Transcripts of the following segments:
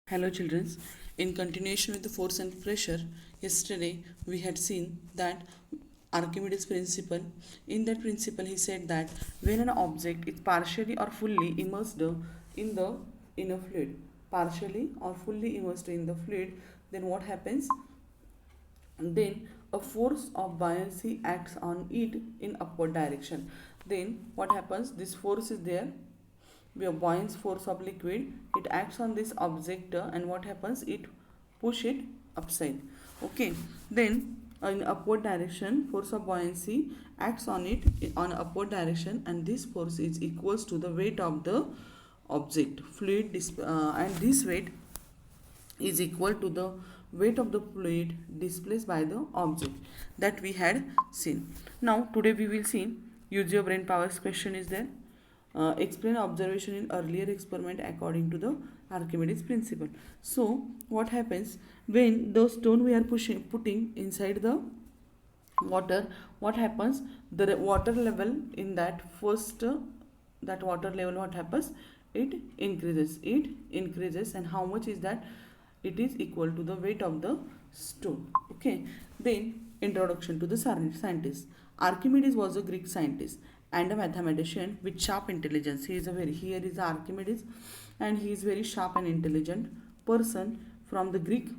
Hello, children. In continuation with the force and pressure, yesterday we had seen that Archimedes' principle. In that principle, he said that when an object is partially or fully immersed in a fluid, partially or fully immersed in the fluid, then what happens? Then a force of buoyancy acts on it in upward direction. Then what happens? This force is there, a buoyant force of liquid. It acts on this object, and what happens? It push it upside. Okay. Then in upward direction, force of buoyancy acts on it on upward direction, and this force is equals to the weight of the object fluid, and this weight is equal to the weight of the fluid displaced by the object that we had seen. Now today we will see use your brain powers question is there. Explain observation in earlier experiment according to the Archimedes principle. So what happens when the stone we are putting inside the water? What happens? The water level in that first that water level, what happens? It increases, and how much is that? It is equal to the weight of the stone. Okay. Then introduction to the scientist. Archimedes was a Greek scientist and a mathematician with sharp intelligence. He is a very here is Archimedes, and he is very sharp and intelligent person from the Greek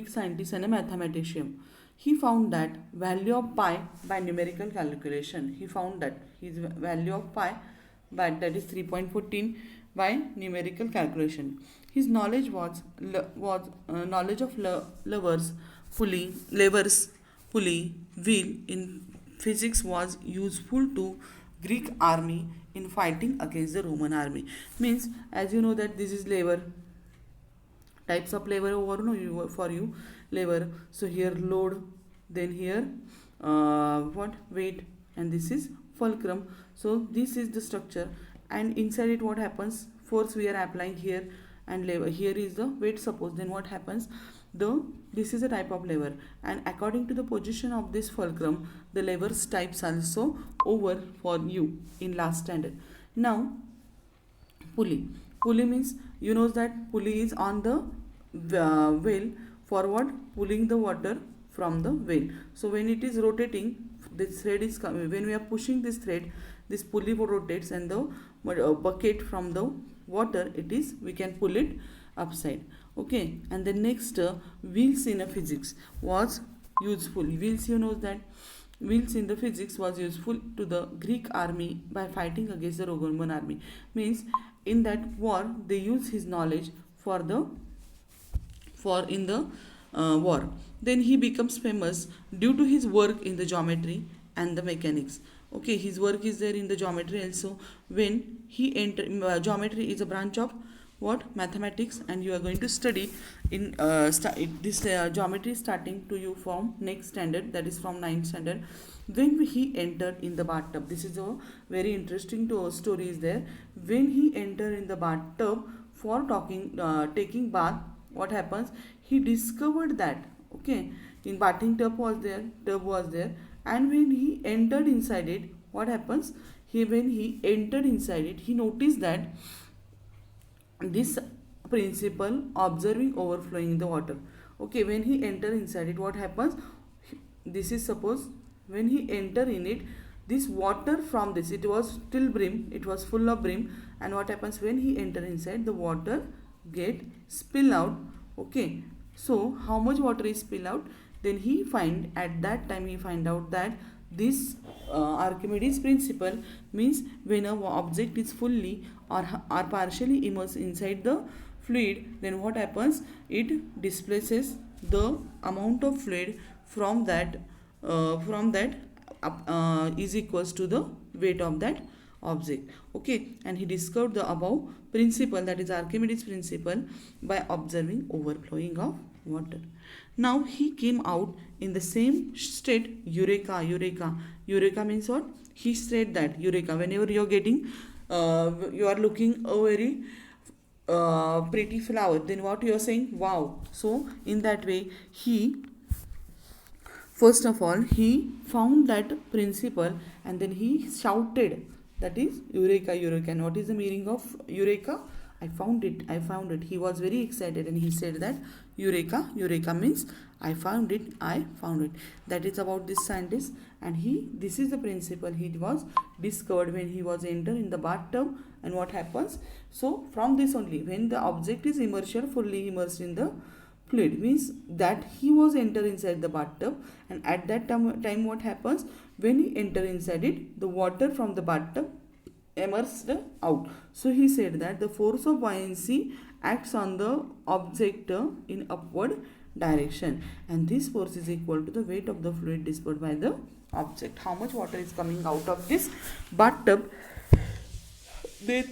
scientist and a mathematician. He found that value of pi by numerical calculation. He found that his value of pi by that is 3.14 by numerical calculation. His knowledge was knowledge of levers, pulley, wheel in physics was useful to Greek army in fighting against the Roman army. Means, as you know that this is lever, types of lever over no for you lever. So here load, then here what weight, and this is fulcrum. So this is the structure, and inside it what happens? Force we are applying here, and lever here is the weight. Suppose then what happens? This is a type of lever, and according to the position of this fulcrum, the levers types also over for you in last standard. Now pulley means you know that pulley is on the wheel forward, pulling the water from the wheel. So when it is rotating, this thread is coming. When we are pushing this thread, this pulley rotates, and the bucket from the water, it is we can pull it upside. Okay. And the next wheels in a physics was useful. Wheels, you know that wheels in the physics was useful to the Greek army by fighting against the Roman army. Means in that war they use his knowledge for in the war. Then he becomes famous due to his work in the geometry and the mechanics. Okay, his work is there in the geometry also. When he entered, geometry is a branch of what? Mathematics, and you are going to study in this geometry starting to you from next standard, that is from 9th standard. When he entered in the bathtub, this is a very interesting story is there. When he entered in the bathtub for taking bath, what happens? He discovered that, okay, in bathing tub was there, and when he entered inside it, what happens? When he entered inside it, he noticed that this principle observing overflowing in the water. Okay, when he enter inside it, what happens? This is suppose when he enter in it, this water from this, it was till brim, it was full of brim, and what happens when he enter inside, the water get spill out. Okay, so how much water is spill out? Then he find at that time he find out that this Archimedes principle means when a object is fully or partially immersed inside the fluid, then what happens? It displaces the amount of fluid from that is equals to the weight of that object. Okay, and he discovered the above principle, that is Archimedes principle, by observing overflowing of water. Now he came out in the same state, eureka means what? He said that eureka, whenever you are getting you are looking a very pretty flower, then what you are saying? Wow. So in that way, he first of all he found that principle, and then he shouted, that is eureka. And what is the meaning of eureka? I found it, I found it. He was very excited and he said that Eureka, Eureka means I found it, I found it. That is about this scientist, and this is the principle he was discovered when he was entered in the bathtub. And what happens? So from this only, when the object is immersed, fully immersed in the fluid, means that he was enter inside the bathtub, and at that time what happens? When he enter inside it, the water from the bathtub immersed out. So he said that the force of buoyancy acts on the object in upward direction, and this force is equal to the weight of the fluid dispersed by the object. How much water is coming out of this bathtub, that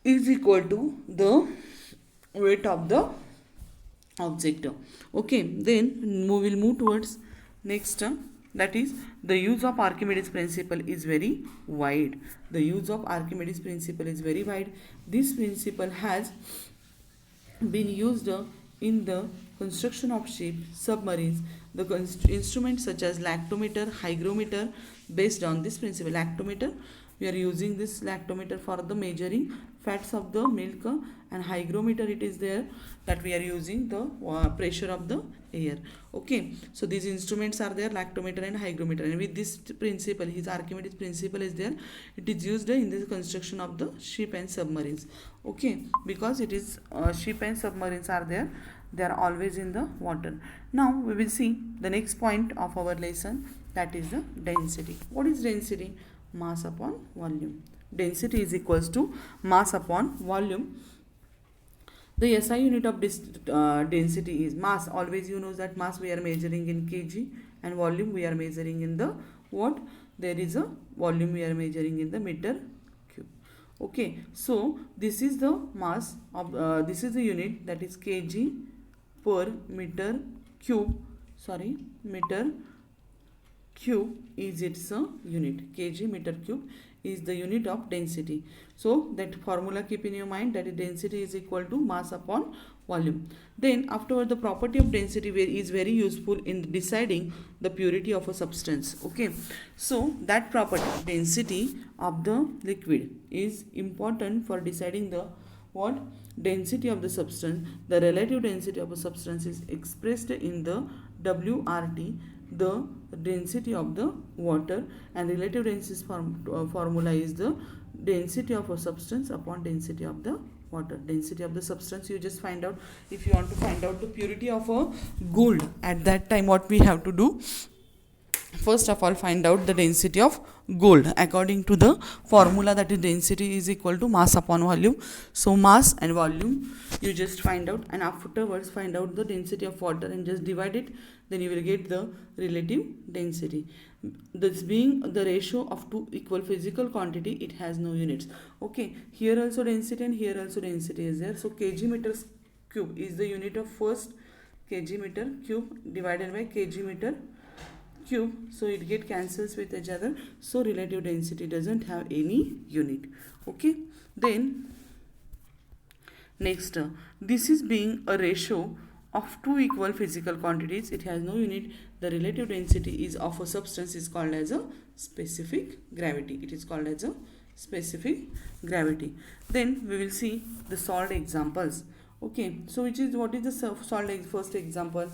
is equal to the weight of the object. Okay, then we will move towards next, that is the use of Archimedes principle is very wide. The use of Archimedes principle is very wide. This principle has been used in the construction of ships, submarines, the instruments such as lactometer, hygrometer. Based on this principle, lactometer, we are using this lactometer for the measuring fats of the milk, and hygrometer, it is there that we are using the pressure of the air. Okay, so these instruments are there, lactometer and hygrometer, and with this principle, his Archimedes principle is there. It is used in the construction of the ship and submarines. Okay, because it is ship and submarines are there, they are always in the water. Now we will see the next point of our lesson, that is the density. What is density? Mass upon volume. Density is equals to mass upon volume. The SI unit of this density is mass. Always you know that mass we are measuring in kg, and volume we are measuring in the what? There is a volume we are measuring in the meter cube. Okay, so this is the mass of this is the unit, that is kg per meter cube. Sorry, meter cube is its unit. Kg meter cube is the unit of density. So that formula keep in your mind, that density is equal to mass upon volume. Then afterward, the property of density is very useful in deciding the purity of a substance. Okay, so that property, density of the liquid, is important for deciding the what? Density of the substance. The relative density of a substance is expressed in the WRT, the density of the water, and relative density formula is the density of a substance upon density of the water. Density of the substance you just find out. If you want to find out the purity of a gold, at that time what we have to do? First of all, find out the density of gold according to the formula, that is density is equal to mass upon volume. So mass and volume you just find out, and afterwards find out the density of water and just divide it, then you will get the relative density. This being the ratio of two equal physical quantity, it has no units. Okay, here also density and here also density is there. So kg meter cube is the unit of first kg meter cube divided by kg meter cube, so it get cancels with each other, so relative density doesn't have any unit. Okay, then next, this is being a ratio of two equal physical quantities, it has no unit. The relative density is of a substance is called as a specific gravity. It is called as a specific gravity. Then we will see the solved examples. Okay, so what is the solved first example?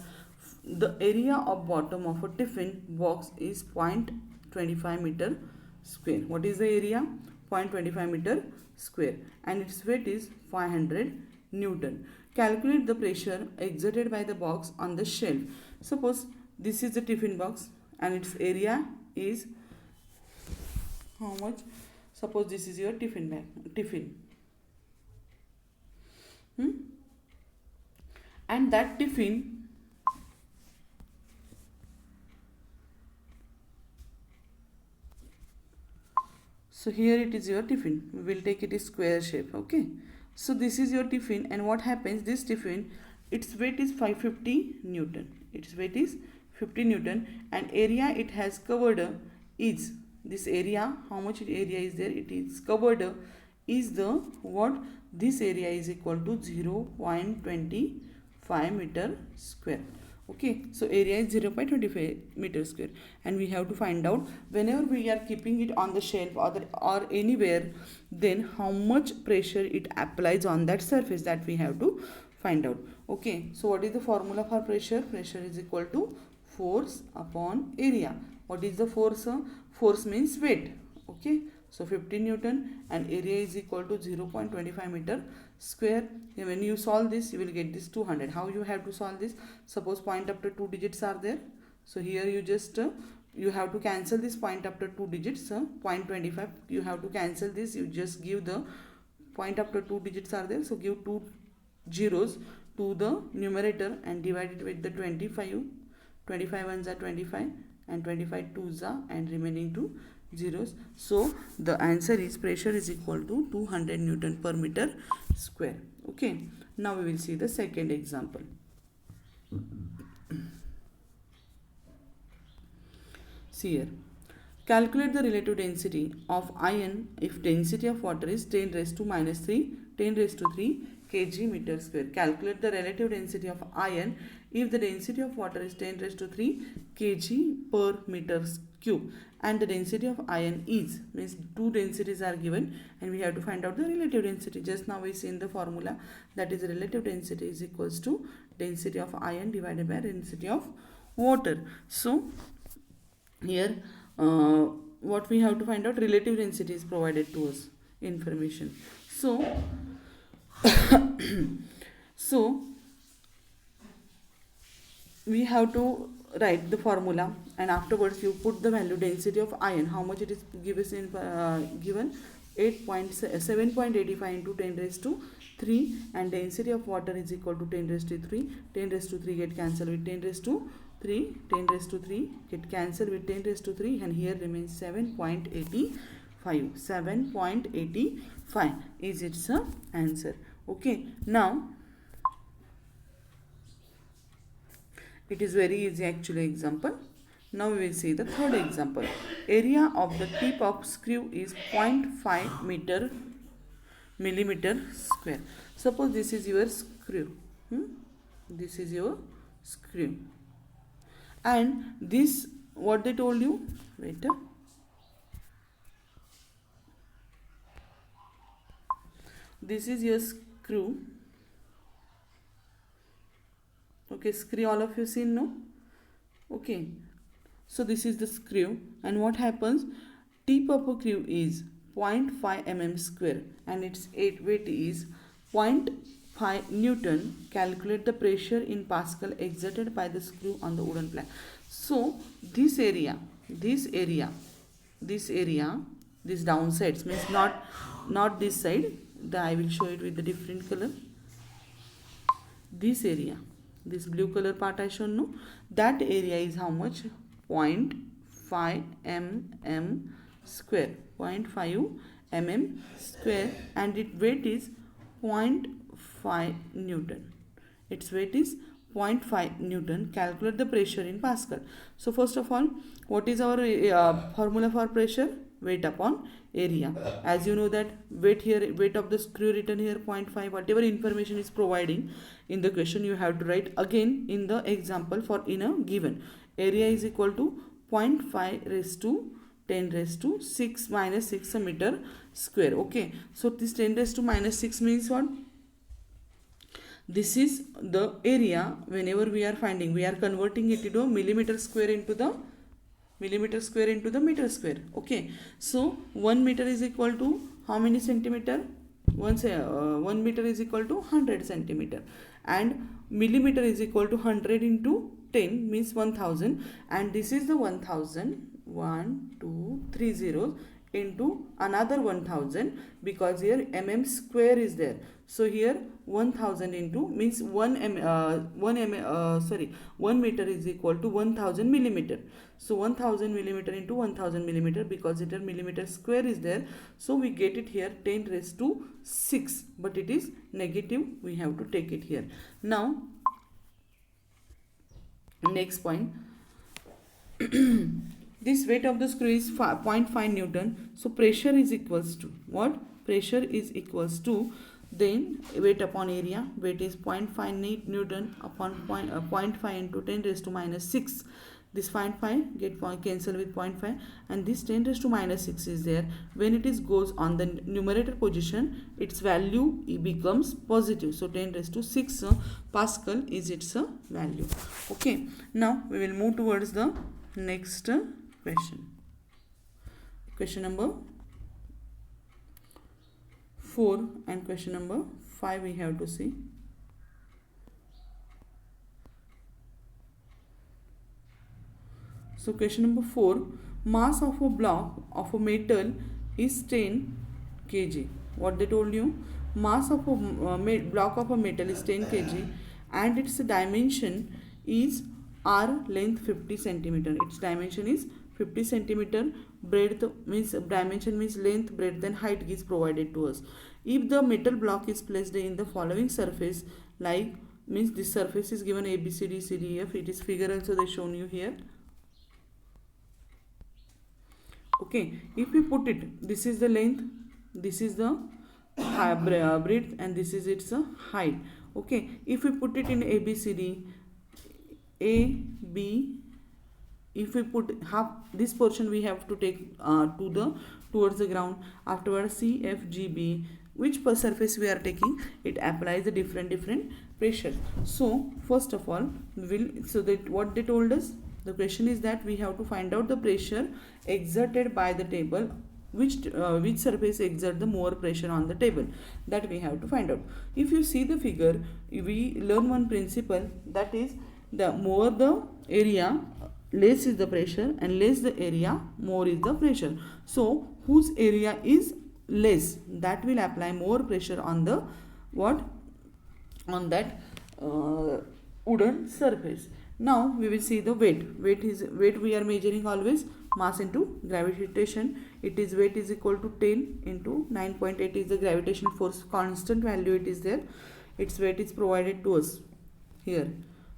The area of bottom of a tiffin box is 0.25 meter square. What is the area? 0.25 meter square, and its weight is 500 Newton. Calculate the pressure exerted by the box on the shelf. Suppose this is the tiffin box and its area is how much? Suppose this is your tiffin bag, and that tiffin so here it is your tiffin. We will take it a square shape. Okay, so this is your tiffin, and what happens? This tiffin, its weight is 550 Newton. Its weight is 50 Newton, and area it has covered is this area. How much area is there? It is covered is the what? This area is equal to 0.25 meter square. Okay, so area is 0.25 meter square, and we have to find out whenever we are keeping it on the shelf or anywhere, then how much pressure it applies on that surface, that we have to find out. Okay, so what is the formula for pressure? Pressure is equal to force upon area. What is the force? Force means weight. Okay, so 50 Newton, and area is equal to 0.25 meter square. When you solve this, you will get this 200. How you have to solve this? Suppose point after 2 digits are there. So here you just you have to cancel this point after 2 digits. 0.25. You have to cancel this. You just give the point after 2 digits are there. So give 2 zeros to the numerator and divide it with the 25. 25 ones are 25 and 25 twos are, and remaining 2 zeros. So the answer is pressure is equal to 200 Newton per meter square. Okay, now we will see the second example. See here, calculate the relative density of iron if density of water is 10 raised to minus 3 kg meter square. Calculate the relative density of iron if the density of water is 10 raised to 3 kg per meter cube, and the density of iron is, means two densities are given and we have to find out the relative density. Just now we seen the formula, that is relative density is equals to density of iron divided by density of water. So here what we have to find out, relative density is provided to us information. So so we have to write the formula, and afterwards you put the value density of iron, how much it is given 7.85 into 10 raised to 3, and density of water is equal to 10 raised to 3. 10 raised to 3 get cancelled with 10 raised to 3. 10 raised to 3 get cancelled with 10 raised to 3, and here remains 7.85. 7.85 is its answer. Okay, now it is very easy actually example. Now we will see the third example. Area of the tip of screw is 0.5 millimeter square. Suppose this is your screw. This is your screw. And this, what they told you? Wait. This is your screw. Okay, screw all of you seen, no? Okay, so this is the screw, and what happens, tip of a screw is 0.5 mm square and its weight is 0.5 Newton. Calculate the pressure in Pascal exerted by the screw on the wooden plank. So this area, this downsides, means not this side, I will show it with the different color. This area, this blue color part I shown, no, that area is how much? 0.5 mm square. 0.5 mm square, and its weight is 0.5 Newton. Its weight is 0.5 Newton. Calculate the pressure in Pascal. So first of all, what is our formula for pressure? Weight upon area. As you know that weight here, weight of the screw written here 0.5. Whatever information is providing in the question, you have to write again in the example for in a given. Area is equal to 0.5 raised to 10 raised to 6 minus 6 meter square. Okay, so this 10 raised to minus 6 means what? This is the area. Whenever we are finding, we are converting it into a millimeter square into the meter square. Okay, so 1 meter is equal to how many centimeter? 1 meter is equal to 100 centimeter, and millimeter is equal to 100 into 10 means 1000, and this is the 1000, 1 2 3 zeros into another 1000, because here mm square is there. So here 1000 into means 1 meter is equal to 1000 millimeter. So 1000 millimeter into 1000 millimeter, because it is millimeter square is there, so we get it here 10 raised to 6, but it is negative, we have to take it here. Now next point, this weight of the screw is 0.5 Newton. So pressure is equals to what? pressure is equals to, then weight upon area, weight is 0.5 Newton upon 0.5 into 10 raised to minus 6. This 0.5 get cancel with 0.5, and this 10 raised to minus 6 is there. When it is goes on the numerator position, its value becomes positive. So 10 raised to 6 Pascal is its value. Okay, now we will move towards the next question. Question number 4 and question number 5 we have to see. So question number 4, mass of a block of a metal is 10 kg. What they told you? Mass of a block of a metal is 10 kg and its dimension is r, length 50 centimeter. Its dimension is 50 centimeter. Breadth means dimension means length, breadth and height is provided to us. If the metal block is placed in the following surface, like means this surface is given A, B, C, D, C, D, F. It is figure also they shown you here. Okay, if we put it, this is the length, this is the breadth, and this is its height. Okay, if we put it in A, B, C, D, A, B, if we put half this portion we have to take towards the ground. Afterwards C, F, G, B, which per surface we are taking, it applies the different pressure. So first of all so that what they told us, the question is that we have to find out the pressure exerted by the table, which surface exert the more pressure on the table, that we have to find out. If you see the figure, we learn one principle, that is the more the area, less is the pressure, and less the area, more is the pressure. So whose area is less, that will apply more pressure on the what, on that wooden surface. Now we will see the weight. Weight we are measuring always mass into gravitation. It is weight is equal to 10 into 9.8 is the gravitation force, constant value it is there. Its weight is provided to us here.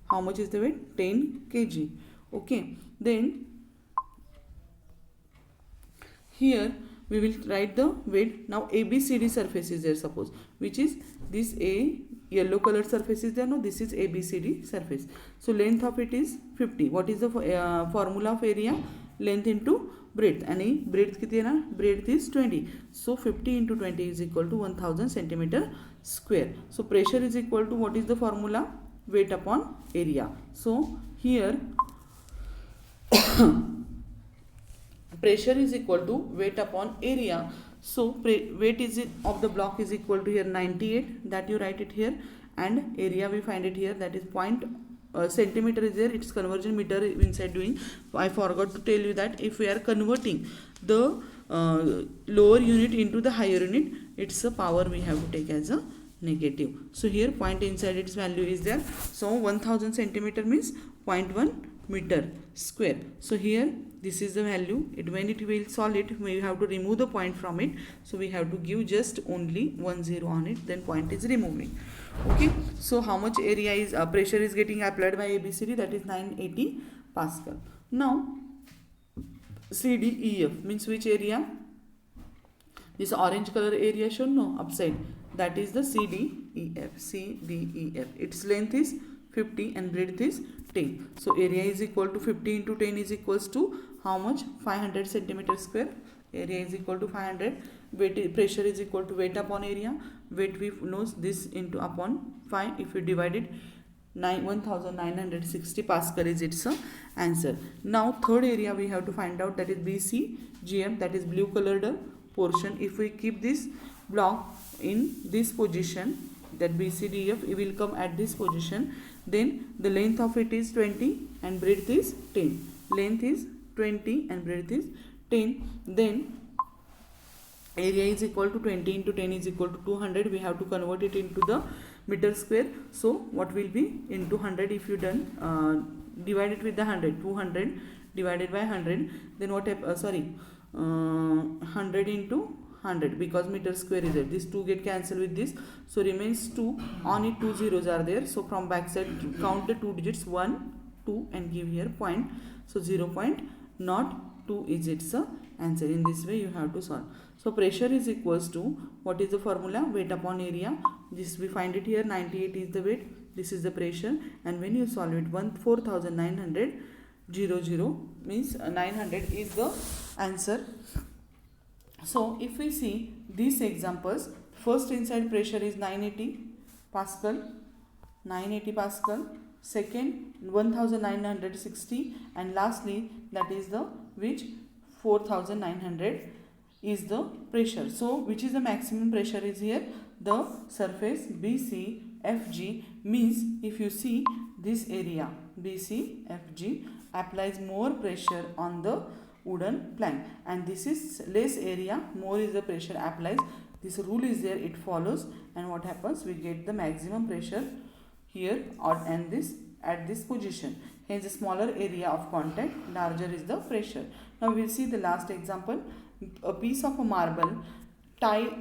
How much is the weight? 10 kg. Okay, then here we will write the weight. Now ABCD surface is there, suppose, which is this A, yellow color surface is there. No, this is ABCD surface. So length of it is 50. What is the formula of area? Length into breadth. And breadth कितनी है ना? Breadth is 20. So 50 into 20 is equal to 1000 centimeter square. So pressure is equal to, what is the formula? Weight upon area. So here pressure is equal to weight upon area. So weight is of the block is equal to here 98, that you write it here, and area we find it here, that is centimeter is there, its conversion meter inside doing. I forgot to tell you that if we are converting the lower unit into the higher unit, its a power we have to take as a negative. So here point inside its value is there. So 1000 centimeter means 0.1 meter square. So here this is the value. When it will solve it, we have to remove the point from it. So we have to give just only 10 on it, then point is removing. Okay, so how much area is pressure is getting applied by ABCD, that is 980 Pascal. Now CDEF means which area? This orange color area shown, no, upside, that is the CDEF. Its length is 50 and breadth is 10. So area is equal to 50 into 10 is equals to how much? 500 centimeter square. Area is equal to 500. Weight, pressure is equal to weight upon area. Weight we know this into upon 5. If we divide it, 1960 Pascal is its answer. Now third area we have to find out, that is BCGM, that is blue colored portion. If we keep this block in this position, that BCDF, it will come at this position, then the length of it is 20 and breadth is 10. Length is 20 and breadth is 10. Then area is equal to 20 into 10 is equal to 200. We have to convert it into the meter square. So what will be into 100? If you done divide it with the 100, 200 divided by 100, then what 100 into 100, because meter square is there. This 2 get cancelled with this, so remains 2. On it 2 zeros are there, so from back side count the 2 digits 1, 2 and give here point. So 0.02 is its answer. In this way you have to solve. So pressure is equals to, what is the formula? Weight upon area. This we find it here, 98 is the weight, this is the pressure, and when you solve it, 4,900 means 900 is the answer. So if we see these examples, first inside pressure is 980 Pascal, second 1960, and lastly that is the which 4900 is the pressure. So which is the maximum pressure is here? The surface BCFG, means if you see this area BCFG applies more pressure on the wooden plank, and this is less area, more is the pressure applies. This rule is there, it follows, and what happens, we get the maximum pressure here and this at this position. Hence the smaller area of contact, larger is the pressure. Now we will see the last example. A piece of a marble tile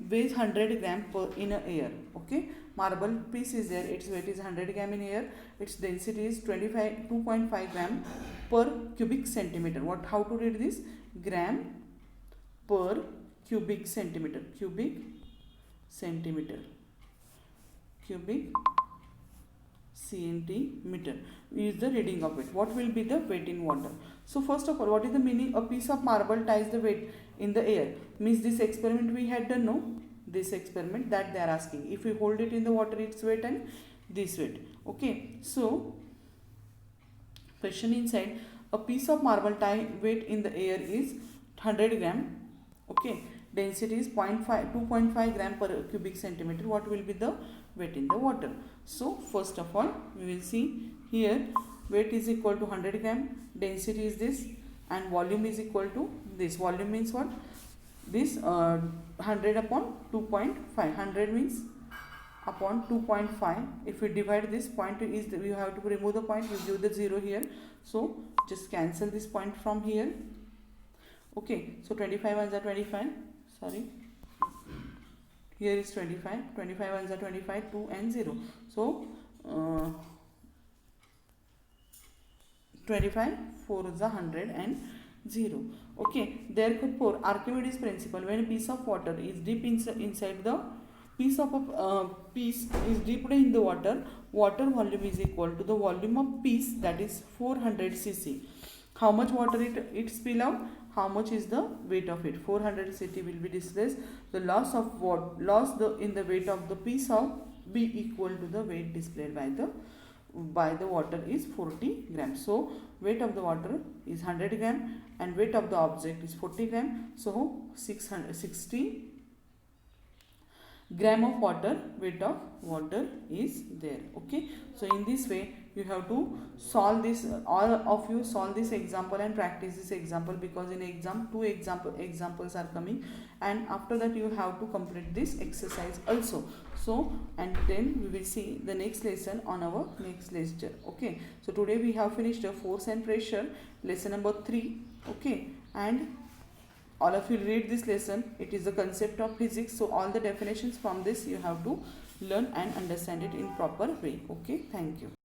weighs 100 gram per in a air. Okay, marble piece is there, its weight is 100 gram in air, its density is 2.5 gram per cubic centimeter. How to read this? Gram per cubic centimeter, cubic centimeter is the reading of it. What will be the weight in water? So first of all, what is the meaning? A piece of marble ties the weight in the air. Means this experiment we had done, no? This experiment that they are asking. If we hold it in the water, its weight and this weight. Okay. So question inside, a piece of marble weight in the air is 100 gram. Okay. Density is 2.5 gram per cubic centimeter. What will be the weight in the water? So first of all, we will see here weight is equal to 100 gram, density is this, and volume is equal to this. Volume means what? This 100 upon 2.5. 100 means upon 2.5. If we divide this point, is you have to remove the point, you give the 0 here. So just cancel this point from here. Okay, so 25 ones are 25. Sorry, here is 25. 25 ones are 25, 2 and 0. So 25, 4 is 100 and 0. Okay, therefore Archimedes principle, when a piece of water is deep inside the piece is dipped in the water volume is equal to the volume of piece, that is 400 cc. How much water it spill out? How much is the weight of it? 400 cc will be displaced. The loss in the weight of the piece of be equal to the weight displayed by the water is 40 grams. So weight of the water is 100 gram and weight of the object is 40 gram. So 660 gram of water, weight of water is there. Okay, so in this way you have to solve this, all of you solve this example and practice this example, because in exam 2 examples are coming, and after that you have to complete this exercise also. So and then we will see the next lesson on our next lecture. Okay, so today we have finished the force and pressure, lesson number 3. Okay, and all of you read this lesson. It is the concept of physics, so all the definitions from this you have to learn and understand it in proper way. Okay, thank you.